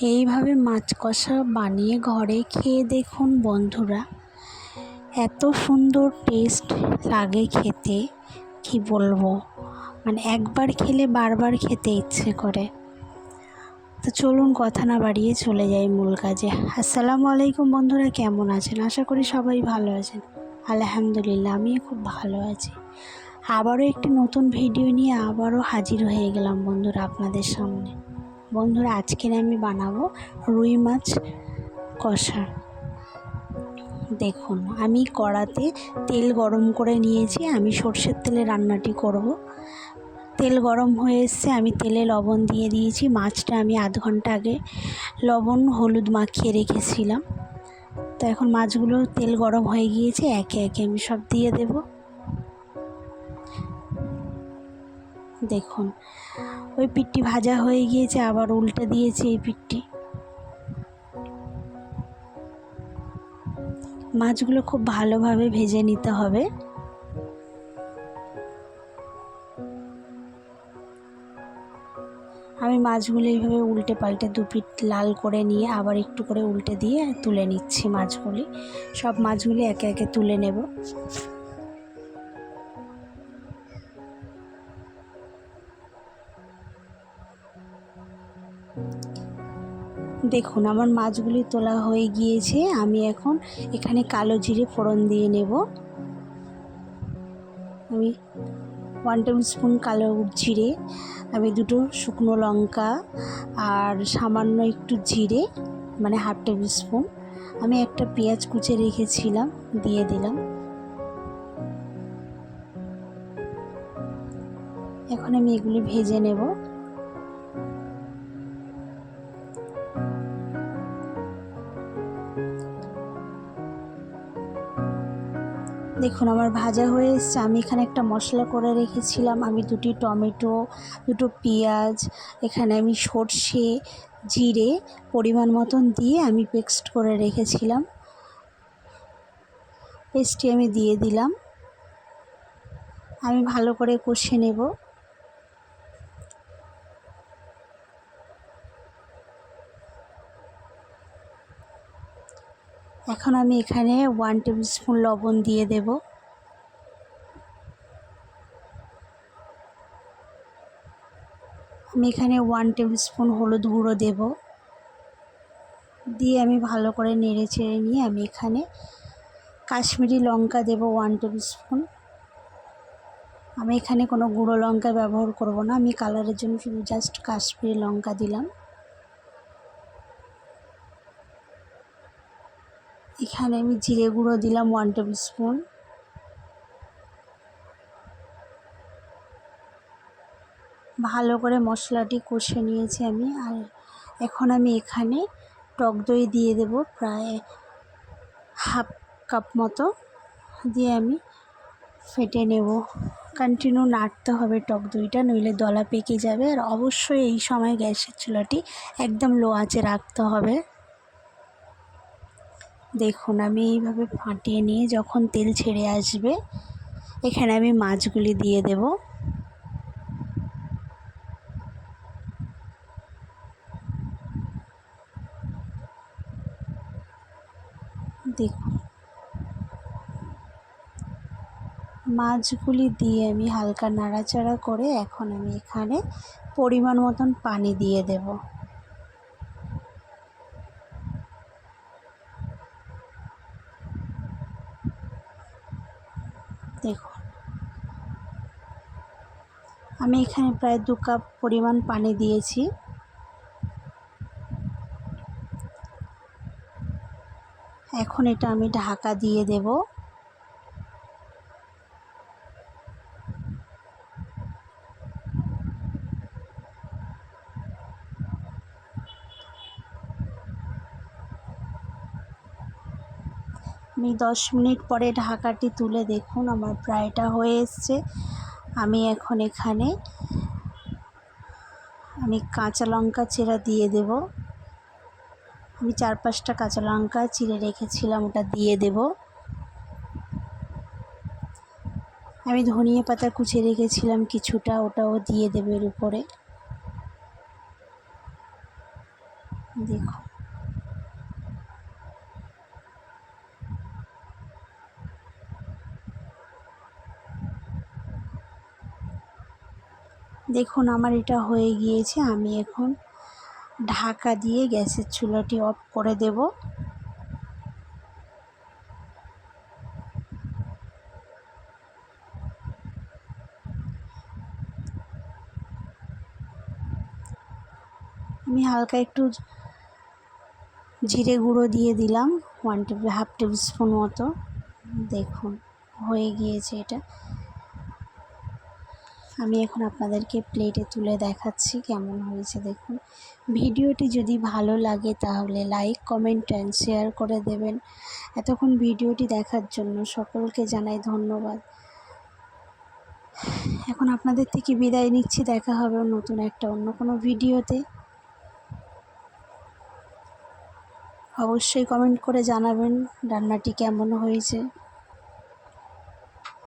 এইভাবে মাছ কষা বানিয়ে ঘরে খেয়ে দেখুন বন্ধুরা, এত সুন্দর টেস্ট লাগে খেতে, কি বলবো। মানে একবার খেলে বারবার খেতে ইচ্ছে করে। তো চলুন কথা না বাড়িয়ে চলে যাই মূল কাজে। আসসালামু আলাইকুম বন্ধুরা, কেমন আছেন? আশা করি সবাই ভালো আছেন। আলহামদুলিল্লাহ, আমিও খুব ভালো আছি। আবারও একটি নতুন ভিডিও নিয়ে আবারও হাজির হয়ে গেলাম বন্ধুরা আপনাদের সামনে। বন্ধুরা, আজকের আমি বানাবো রুই মাছ কষা। দেখুন, আমি কড়াতে তেল গরম করে নিয়েছি। আমি সর্ষের তেলে রান্নাটি করব। তেল গরম হয়ে এসছে, আমি তেলে লবণ দিয়ে দিয়েছি। মাছটা আমি আধ ঘন্টা আগে লবণ হলুদ মাখিয়ে রেখেছিলাম। তো এখন মাছগুলো তেল গরম হয়ে গিয়েছে, একে একে আমি সব দিয়ে দেব। দেখুন, ওই পিঠটি ভাজা হয়ে গিয়েছে, আবার উল্টে দিয়েছি এই পিঠটি। মাছগুলো খুব ভালোভাবে ভেজে নিতে হবে। আমি মাছগুলো এইভাবে উল্টে পাল্টে দু পিঠ লাল করে নিয়ে আবার একটু করে উল্টে দিয়ে তুলে নিচ্ছি মাছগুলি। সব মাছগুলি একে একে তুলে নেব। দেখুন, আমার মাছগুলি তোলা হয়ে গিয়েছে। আমি এখন এখানে কালো জিরে ফোড়ন দিয়ে নেব। আমি 1 টেবিল স্পুন কালো জিরে, আমি 2টো শুকনো লঙ্কা আর সামান্য একটু জিরে, মানে 1/2 টেবিল স্পুন, আমি একটা পেঁয়াজ কুচে রেখেছিলাম, দিয়ে দিলাম। এখন আমি এগুলি ভেজে নেব। দেখুন, আমার ভাজা হয়ে এসছে। আমি এখানে একটা মশলা করে রেখেছিলাম। আমি 2টি টমেটো, 2টো পেঁয়াজ, এখানে আমি সর্ষে জিরে পরিমাণ মতন দিয়ে আমি পেস্ট করে রেখেছিলাম। পেস্টটি আমি দিয়ে দিলাম। আমি ভালো করে কষে নেব। এখন আমি এখানে 1 টেবিল স্পুন লবণ দিয়ে দেব। আমি এখানে 1 টেবিল স্পুন হলুদ গুঁড়ো দেব। দিয়ে আমি ভালো করে নেড়ে চেড়ে নিয়ে আমি এখানে কাশ্মীরি লঙ্কা দেব 1 টেবিল স্পুন। আমি এখানে কোনো গুঁড়ো লঙ্কা ব্যবহার করব না, আমি কালারের জন্য শুধু জাস্ট কাশ্মীরি লঙ্কা দিলাম। এখানে আমি জিরে গুঁড়ো দিলাম 1 টেবিল স্পুন। ভালো করে মশলাটি কষে নিয়েছি আমি। আর এখন আমি এখানে টক দই দিয়ে দেব, প্রায় 1/2 কাপ মতো, দিয়ে আমি ফেটে নেব। কন্টিনিউ নাড়তে হবে টক দইটা, নইলে দলা পেকে যাবে। আর অবশ্যই এই সময় গ্যাসের চুলাটি একদম লো আঁচে রাখতে হবে। দেখুন, আমি এইভাবে ফাটিয়ে নিয়ে যখন তেল ছেড়ে আসবে, এখানে আমি মাছগুলি দিয়ে দেব। দেখুন, মাছগুলি দিয়ে আমি হালকা নাড়াচাড়া করে এখন আমি এখানে পরিমাণ মতন পানি দিয়ে দেব। দেখুন, আমি এখানে প্রায় 2 কাপ পরিমাণ পানি দিয়েছি। এখন এটা আমি ঢাকা দিয়ে দেব। আমি 10 মিনিট পরে ঢাকাটি তুলে দেখুন আমার প্রায়টা হয়ে এসছে। আমি এখন এখানে কাঁচা লঙ্কা চেরা দিয়ে দেব। আমি 4-5টা কাঁচা লঙ্কা চিড়ে রেখেছিলাম, ওটা দিয়ে দেব। আমি ধনিয়া পাতা কুচে রেখেছিলাম কিছুটা, ওটাও দিয়ে দেব এর উপরে। দেখো দেখুন আমার এটা হয়ে গিয়েছে। আমি এখন ঢাকা দিয়ে গ্যাসের চুলাটি অফ করে দেব। আমি হালকা একটু জিরে গুঁড়ো দিয়ে দিলাম, হাফ টেবিল স্পুন মতো। দেখুন হয়ে গিয়েছে এটা। আমি এখন আপনাদেরকে প্লেটে তুলে দেখাচ্ছি কেমন হয়েছে। দেখুন ভিডিওটি যদি ভালো লাগে তাহলে লাইক, কমেন্ট অ্যান্ড শেয়ার করে দেবেন। এতক্ষণ ভিডিওটি দেখার জন্য সকলকে জানাই ধন্যবাদ। এখন আপনাদের থেকে বিদায় নিচ্ছি। দেখা হবে নতুন একটা অন্য কোনো ভিডিওতে। অবশ্যই কমেন্ট করে জানাবেন রান্নাটি কেমন হয়েছে।